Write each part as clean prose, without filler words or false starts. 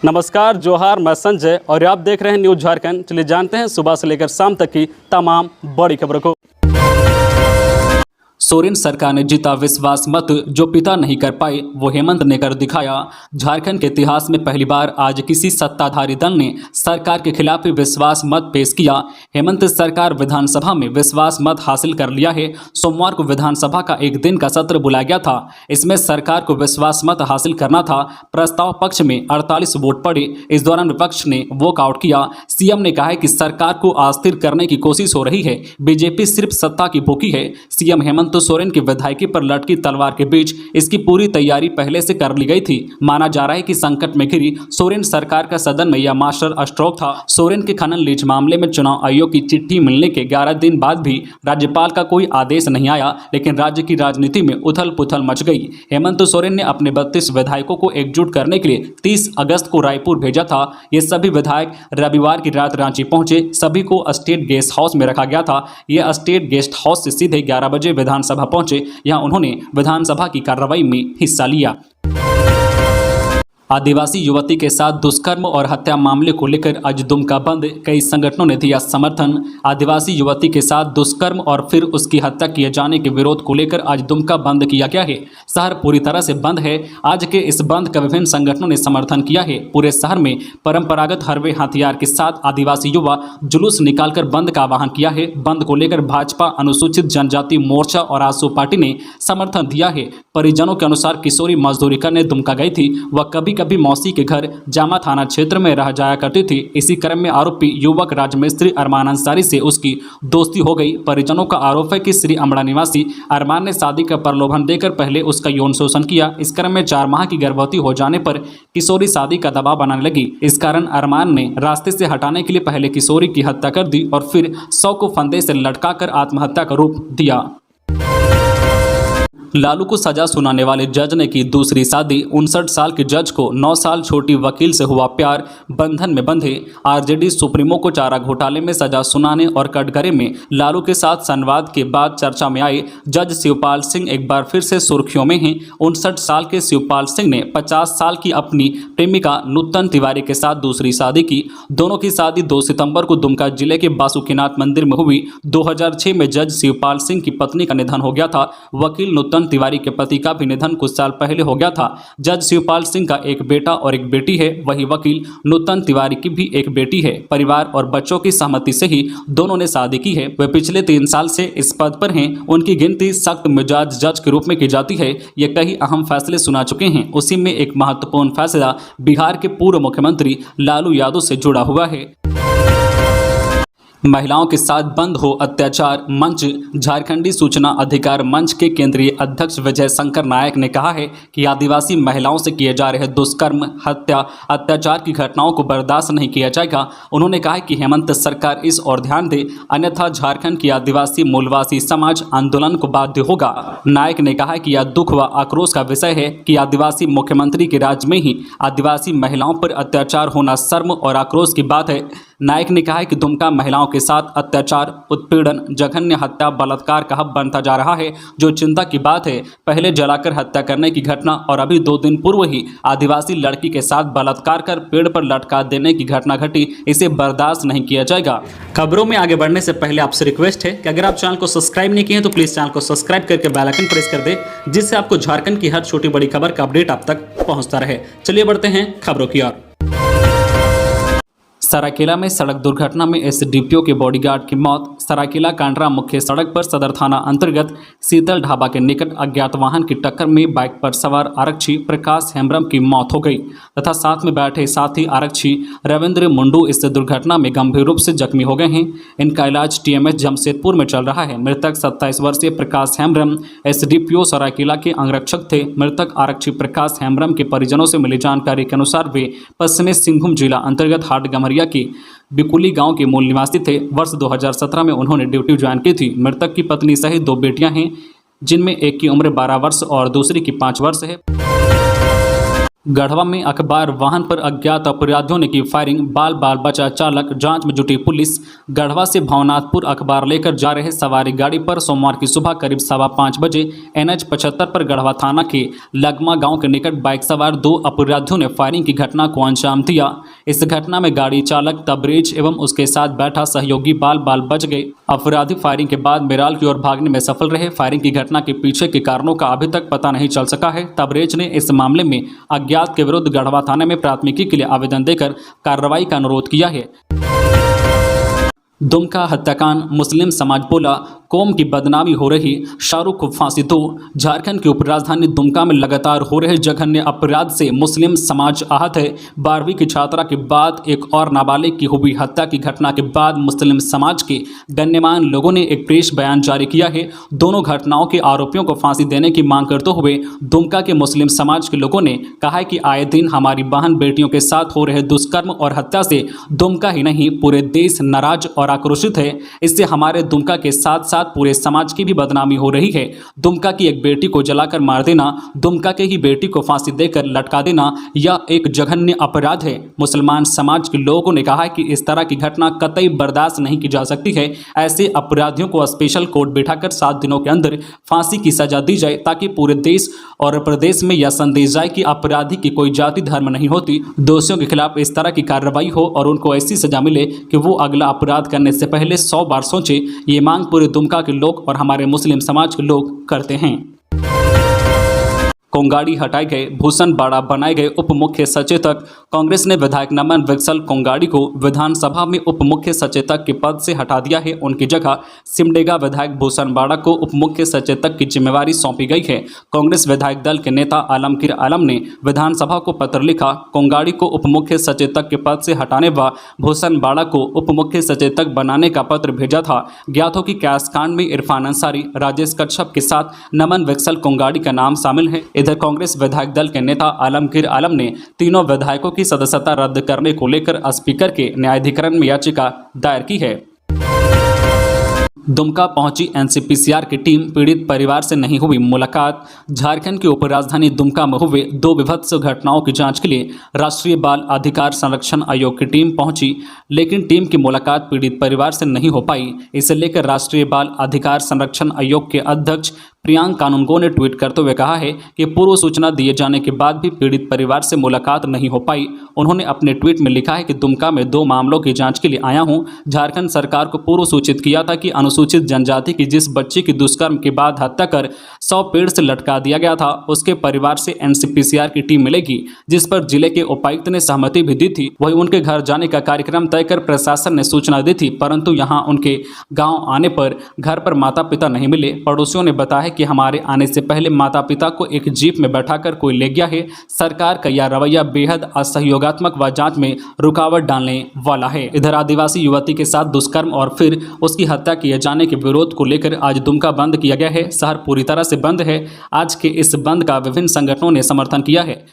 नमस्कार, जोहार, मैं संजय और आप देख रहे हैं न्यूज झारखंड। चलिए जानते हैं सुबह से लेकर शाम तक की तमाम बड़ी खबरों को। सोरेन सरकार ने जीता विश्वास मत, जो पिता नहीं कर पाए वो हेमंत ने कर दिखाया। झारखंड के इतिहास में पहली बार आज किसी सत्ताधारी दल ने सरकार के खिलाफ विश्वास मत पेश किया। हेमंत सरकार विधानसभा में विश्वास मत हासिल कर लिया है। सोमवार को विधानसभा का एक दिन का सत्र बुलाया गया था। इसमें सरकार को विश्वास मत हासिल करना था। प्रस्ताव पक्ष में 48 वोट पड़े। इस दौरान विपक्ष ने वॉकआउट किया। सीएम ने कहा है कि सरकार को अस्थिर करने की कोशिश हो रही है। बीजेपी सिर्फ सत्ता की भूखी है। सीएम हेमंत सोरेन की विधायकी पर लटकी तलवार के बीच इसकी पूरी तैयारी पहले से कर ली गई थी। माना जा रहा है कि संकट में घिरी सोरेन सरकार का सदन में यह मास्टर स्ट्रोक था। सोरेन के खनन लीज मामले में चुनाव आयोग की चिट्ठी मिलने के 11 दिन बाद भी राज्यपाल का कोई आदेश नहीं आया, लेकिन राज्य की राजनीति में उथल पुथल मच गई। हेमंत सोरेन ने अपने 32 विधायकों को एकजुट करने के लिए 30 अगस्त को रायपुर भेजा था। ये सभी विधायक रविवार की रात रांची पहुंचे। सभी को स्टेट गेस्ट हाउस में रखा गया था। ये स्टेट गेस्ट हाउस से सीधे 11 बजे विधानसभा पहुंचे। यहां उन्होंने विधानसभा की कार्रवाई में हिस्सा लिया। आदिवासी युवती के साथ दुष्कर्म और हत्या मामले को लेकर आज दुमका बंद। कई संगठनों ने दिया समर्थन। आदिवासी युवती के साथ दुष्कर्म और फिर उसकी हत्या किए जाने के विरोध को लेकर आज दुमका बंद किया गया है। शहर पूरी तरह से बंद है। आज के इस बंद का विभिन्न संगठनों ने समर्थन किया है। पूरे शहर में परंपरागत हरवे हथियार के साथ आदिवासी युवा जुलूस निकालकर बंद का आह्वान किया है। बंद को लेकर भाजपा, अनुसूचित जनजाति मोर्चा और आजसू पार्टी ने समर्थन दिया है। परिजनों के अनुसार किशोरी मजदूरी करने दुमका गई थी। वह कभी कभी मौसी के घर जामा थाना क्षेत्र में रह जाया करती थी। इसी क्रम में आरोपी युवक राजमिस्त्री अरमान अंसारी से उसकी दोस्ती हो गई। परिजनों का आरोप है कि श्री अमड़ा निवासी अरमान ने शादी का प्रलोभन देकर पहले उसका यौन शोषण किया। इस क्रम में 4 माह की गर्भवती हो जाने पर किशोरी शादी का दबाव बनाने लगी। इस कारण अरमान ने रास्ते से हटाने के लिए पहले किशोरी की हत्या कर दी और फिर 100 को फंदे से लटकाकर आत्महत्या का रूप दिया। लालू को सजा सुनाने वाले जज ने की दूसरी शादी। 59 साल के जज को 9 साल छोटी वकील से हुआ प्यार, बंधन में बंधे। आरजेडी सुप्रीमो को चारा घोटाले में सजा सुनाने और कटघरे में लालू के साथ संवाद के बाद चर्चा में आए जज शिवपाल सिंह एक बार फिर से सुर्खियों में हैं। 59 साल के शिवपाल सिंह ने 50 साल की अपनी प्रेमिका नूतन तिवारी के साथ दूसरी शादी की। दोनों की शादी 2 सितंबर को दुमका जिले के बासुकीनाथ मंदिर में हुई। 2006 में जज शिवपाल सिंह की पत्नी का निधन हो गया था। वकील नूतन तिवारी के पति का भी निधन कुछ साल पहले हो गया था। जज शिवपाल सिंह का एक बेटा और एक बेटी है। वही वकील नूतन तिवारी की भी एक बेटी है। परिवार और बच्चों की सहमति से ही दोनों ने शादी की है। वे पिछले 3 साल से इस पद पर हैं। उनकी गिनती सख्त मिजाज जज के रूप में की जाती है। ये कई अहम फैसले सुना चुके हैं। उसी में एक महत्वपूर्ण फैसला बिहार के पूर्व मुख्यमंत्री लालू यादव से जुड़ा हुआ है। महिलाओं के साथ बंद हो अत्याचार। मंच झारखंडी सूचना अधिकार मंच के केंद्रीय अध्यक्ष विजय शंकर नायक ने कहा है कि आदिवासी महिलाओं से किए जा रहे दुष्कर्म, हत्या, अत्याचार की घटनाओं को बर्दाश्त नहीं किया जाएगा। उन्होंने कहा कि हेमंत सरकार इस ओर ध्यान दे, अन्यथा झारखंड की आदिवासी मूलवासी समाज आंदोलन को बाध्य होगा। नायक ने कहा कि यह दुख व आक्रोश का विषय है कि आदिवासी मुख्यमंत्री के राज्य में ही आदिवासी महिलाओं पर अत्याचार होना शर्म और आक्रोश की बात है। नायक ने कहा कि दुमका महिलाओं के साथ अत्याचार, उत्पीड़न, जघन्य हत्या, बलात्कार का हब बनता जा रहा है, जो चिंता की बात है। पहले जलाकर हत्या करने की घटना और अभी 2 दिन पूर्व ही आदिवासी लड़की के साथ बलात्कार कर पेड़ पर लटका देने की घटना घटी। इसे बर्दाश्त नहीं किया जाएगा। खबरों में आगे बढ़ने से पहले आपसे रिक्वेस्ट है कि अगर आप चैनल को सब्सक्राइब नहीं किए हैं तो प्लीज चैनल को सब्सक्राइब करके बेल आइकन प्रेस कर दे, जिससे आपको झारखंड की हर छोटी बड़ी खबर का अपडेट आप तक पहुंचता रहे। चलिए बढ़ते हैं खबरों की ओर। सरायकेला में सड़क दुर्घटना में एसडीपीओ के बॉडीगार्ड की मौत। सरायकेला कांड्रा मुख्य सड़क पर सदर थाना अंतर्गत शीतल ढाबा के निकट अज्ञात वाहन की टक्कर में बाइक पर सवार आरक्षी प्रकाश हेम्ब्रम की मौत हो गई तथा साथ में बैठे साथी आरक्षी रविंद्र मुंडू इस दुर्घटना में गंभीर रूप से जख्मी हो गए हैं। इनका इलाज टीएमएच जमशेदपुर में चल रहा है। मृतक 27 वर्षीय प्रकाश हेम्ब्रम एसडीपीओ सरायकेला के अंगरक्षक थे। मृतक आरक्षी प्रकाश हेम्ब्रम के परिजनों से मिली जानकारी के अनुसार वे पश्चिमी सिंहभूम जिला अंतर्गत हाटगमरिया की बिकुली गांव के मूल निवासी थे। वर्ष 2017 में उन्होंने ड्यूटी ज्वाइन की थी। मृतक की पत्नी सहित 2 बेटियां हैं, जिनमें एक की उम्र 12 वर्ष और दूसरी की 5 वर्ष है। गढ़वा में अखबार वाहन पर अज्ञात अपराधियों ने की फायरिंग, बाल बाल बचा चालक, जांच में जुटी पुलिस। गढ़वा से भवनाथपुर अखबार लेकर जा रहे सवारी गाड़ी पर सोमवार की सुबह करीब 5:15 बजे NH 75 पर गढ़वा थाना के लगमा गांव के निकट बाइक सवार 2 अपराधियों ने फायरिंग की घटना को अंजाम दिया। इस घटना में गाड़ी चालक तबरेज एवं उसके साथ बैठा सहयोगी बाल बाल बच गए। अपराधी फायरिंग के बाद मेराल की ओर भागने में सफल रहे। फायरिंग की घटना के पीछे के कारणों का अभी तक पता नहीं चल सका है। तबरेज ने इस मामले में अज्ञात के विरुद्ध गढ़वा थाने में प्राथमिकी के लिए आवेदन देकर कार्रवाई का अनुरोध किया है। दुमका हत्याकांड, मुस्लिम समाज बोला कौम की बदनामी हो रही, शाहरुख को फांसी दो। झारखंड की उपराजधानी दुमका में लगातार हो रहे जघन्य अपराध से मुस्लिम समाज आहत है। 12वीं की छात्रा के बाद एक और नाबालिग की हुई हत्या की घटना के बाद मुस्लिम समाज के गण्यमान्य लोगों ने एक प्रेस बयान जारी किया है। दोनों घटनाओं के आरोपियों को फांसी देने की मांग करते हुए दुमका के मुस्लिम समाज के लोगों ने कहा है कि आए दिन हमारी बहन बेटियों के साथ हो रहे दुष्कर्म और हत्या से दुमका ही नहीं पूरे देश नाराज और आक्रोशित है। इससे हमारे दुमका के साथ साथ पूरे समाज की भी बदनामी हो रही है। दुमका की एक बेटी को जलाकर मार देना, दुमका के ही बेटी को फांसी देकर लटका देना, यह एक जघन्य अपराध है। मुसलमान समाज के लोगों ने कहा है कि इस तरह की घटना कतई बर्दाश्त नहीं की जा सकती है। ऐसे अपराधियों को स्पेशल कोर्ट बिठाकर 7 दिनों के अंदर फांसी की सजा दी जाए ताकि पूरे देश और प्रदेश में यह संदेश जाए कि अपराधी की कोई जाति धर्म नहीं होती। दोषियों के खिलाफ इस तरह की कार्रवाई हो और उनको ऐसी सजा मिले कि वो अगला अपराध करने से पहले 100 बार सोचे। ये मांग पूरे दुमका के लोग और हमारे मुस्लिम समाज के लोग करते हैं। कोंगाड़ी हटाए गए, भूषण बाड़ा बनाए गए उप मुख्य सचेतक। कांग्रेस ने विधायक नमन विक्सल कोंगाड़ी को विधानसभा में उप मुख्य सचेतक के पद से हटा दिया है। उनकी जगह सिमडेगा विधायक भूषण बाड़ा को उप मुख्य सचेतक की जिम्मेवारी सौंपी गई है। कांग्रेस विधायक दल के नेता आलमगीर आलम ने विधानसभा को पत्र लिखा, कोंगाड़ी को उप मुख्य सचेतक के पद से हटाने व भूषण बाड़ा को उप मुख्य सचेतक बनाने का पत्र भेजा था। ज्ञात हो कि कैशकांड में इरफान अंसारी, राजेश कच्छप के साथ नमन विक्सल कोंगाड़ी का नाम शामिल है। इधर कांग्रेस विधायक दल के नेता आलमगीर आलम ने तीनों विधायकों की सदस्यता रद्द करने को लेकर स्पीकर के न्यायाधिकरण में याचिका दायर की है। दुमका पहुंची NCPCR की टीम, पीड़ित परिवार से नहीं हुई मुलाकात। झारखंड की उपराजधानी दुमका में हुए 2 विभत्स घटनाओं की जांच के लिए राष्ट्रीय बाल अधिकार संरक्षण आयोग की टीम पहुंची, लेकिन टीम की मुलाकात पीड़ित परिवार से नहीं हो पाई। इसे लेकर राष्ट्रीय बाल अधिकार संरक्षण आयोग के अध्यक्ष प्रियांक कानूनगो ने ट्वीट करते हुए कहा है कि पूर्व सूचना दिए जाने के बाद भी पीड़ित परिवार से मुलाकात नहीं हो पाई। उन्होंने अपने ट्वीट में लिखा है कि दुमका में 2 मामलों की जांच के लिए आया हूं। झारखंड सरकार को पूर्व सूचित किया था कि अनुसूचित जनजाति की जिस बच्ची की दुष्कर्म के बाद हत्या कर 100 पेड़ से लटका दिया गया था, उसके परिवार से NCPCR की टीम मिलेगी, जिस पर जिले के उपायुक्त ने सहमति भी दी थी। वही उनके घर जाने का कार्यक्रम तय कर प्रशासन ने सूचना दी थी, परंतु यहां उनके गाँव आने पर घर पर माता पिता नहीं मिले। पड़ोसियों ने बताया कि हमारे आने से पहले माता पिता को एक जीप में बैठाकर कोई ले गया है। सरकार का यह रवैया बेहद असहयोगात्मक व जांच में रुकावट डालने वाला है। इधर आदिवासी युवती के साथ दुष्कर्म और फिर उसकी हत्या किए जाने के विरोध को लेकर आज दुमका बंद किया गया है। शहर पूरी तरह से बंद है। आज के इस बंद का विभिन्न संगठनों ने समर्थन किया है।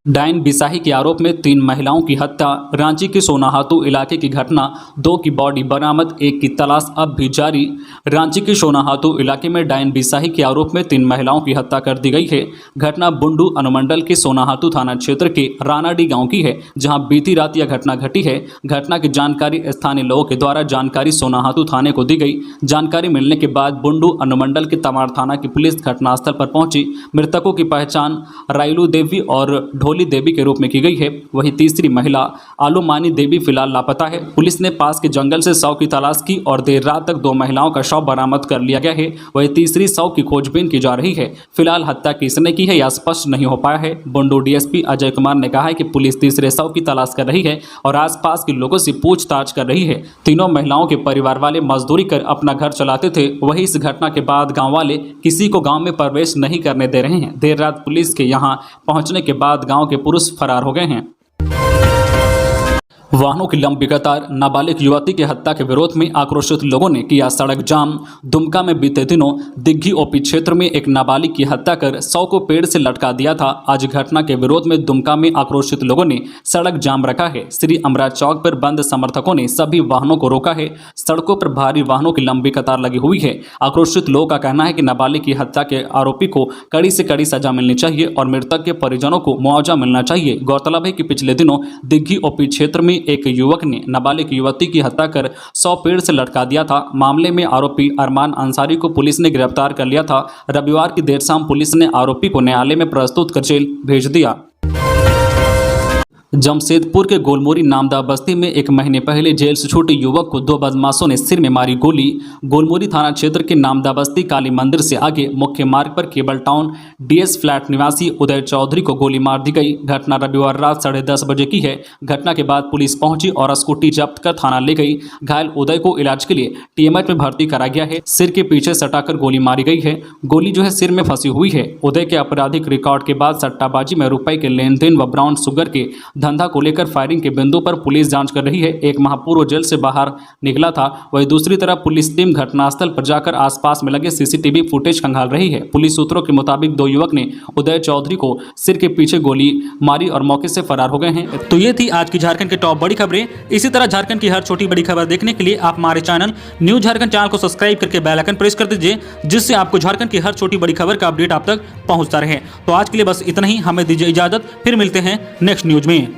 डायन बिसाही के आरोप में 3 महिलाओं की हत्या। रांची के सोनाहातू इलाके की घटना, 2 की बॉडी बरामद, 1 की तलाश अब भी जारी। रांची के सोनाहातू इलाके में डायन बिसाही के आरोप में 3 महिलाओं की हत्या कर दी गई है। घटना बुंडू अनुमंडल के सोनाहातू थाना क्षेत्र के रानाडी गांव की है, जहां बीती रात यह घटना घटी है। घटना की जानकारी स्थानीय लोगों के द्वारा जानकारी सोनाहातू थाने को दी गई। जानकारी मिलने के बाद बुंडू अनुमंडल के तमाड़ थाना की पुलिस घटनास्थल पर पहुंची। मृतकों की पहचान रायलू देवी और देवी के रूप में की गई है। वहीं तीसरी महिला आलूमानी देवी फिलहाल लापता है। पुलिस ने पास के जंगल से शव की तलाश की और देर रात तक 2 महिलाओं का शव बरामद कर लिया गया है। वहीं तीसरी शव की खोजबीन की जा रही है। फिलहाल हत्या किसने की है यह स्पष्ट नहीं हो पाया है। बुंडू DSP अजय कुमार ने कहा है कि पुलिस तीसरे शव की तलाश कर रही है और आसपास के लोगों से पूछताछ कर रही है। तीनों महिलाओं के परिवार वाले मजदूरी कर अपना घर चलाते थे। वहीं इस घटना के बाद गाँव वाले किसी को गाँव में प्रवेश नहीं करने दे रहे हैं। देर रात पुलिस के यहाँ पहुँचने के बाद गाँव के पुरुष फरार हो गए हैं। वाहनों की लंबी कतार, नाबालिग युवती की हत्या के विरोध में आक्रोशित लोगों ने किया सड़क जाम। दुमका में बीते दिनों दिग्घी ओपी क्षेत्र में एक नाबालिग की हत्या कर 100 को पेड़ से लटका दिया था। आज घटना के विरोध में दुमका में आक्रोशित लोगों ने सड़क जाम रखा है। श्री अमरा चौक पर बंद समर्थकों ने सभी वाहनों को रोका है। सड़कों पर भारी वाहनों की लंबी कतार लगी हुई है। आक्रोशित लोगों का कहना है कि नाबालिग की हत्या के आरोपी को कड़ी से कड़ी सजा मिलनी चाहिए और मृतक के परिजनों को मुआवजा मिलना चाहिए। गौरतलब है कि पिछले दिनों दिग्घी ओपी क्षेत्र में एक युवक ने नाबालिग युवती की हत्या कर 100 पेड़ से लटका दिया था। मामले में आरोपी अरमान अंसारी को पुलिस ने गिरफ्तार कर लिया था। रविवार की देर शाम पुलिस ने आरोपी को न्यायालय में प्रस्तुत कर जेल भेज दिया। जमशेदपुर के गोलमोरी नामदा बस्ती में एक महीने पहले जेल से छूटे युवक को 2 बदमाशों ने सिर में मारी गोली। गोलमोरी थाना क्षेत्र के नामदा बस्ती काली मंदिर से आगे मुख्य मार्ग पर केबल टाउन डीएस फ्लैट निवासी उदय चौधरी को गोली मार दी गई। घटना रविवार रात 10:30 बजे की है। घटना के बाद पुलिस पहुंची और स्कूटी जब्त कर थाना ले गई। घायल उदय को इलाज के लिए टीएमएच में भर्ती कराया गया है। सिर के पीछे सटाकर गोली मारी गई है। गोली जो है सिर में फंसी हुई है। उदय के आपराधिक रिकॉर्ड के बाद सट्टाबाजी में रुपए के लेन देन व ब्राउन शुगर के धंधा को लेकर फायरिंग के बिंदु पर पुलिस जांच कर रही है। एक माह पूर्व जेल से बाहर निकला था। वहीं दूसरी तरफ पुलिस टीम घटनास्थल पर जाकर आसपास में लगे सीसीटीवी फुटेज खंगाल रही है। पुलिस सूत्रों के मुताबिक 2 युवक ने उदय चौधरी को सिर के पीछे गोली मारी और मौके से फरार हो गए हैं। तो ये थी आज की झारखंड की टॉप बड़ी खबरें। इसी तरह झारखंड की हर छोटी बड़ी खबर देखने के लिए आप हमारे चैनल न्यूज झारखंड चैनल को सब्सक्राइब करके बेल आइकन प्रेस कर दीजिए, जिससे आपको झारखंड की हर छोटी बड़ी खबर का अपडेट आप तक पहुंचता रहे। तो आज के लिए बस इतना ही। हमें दीजिए इजाजत, फिर मिलते हैं नेक्स्ट न्यूज में।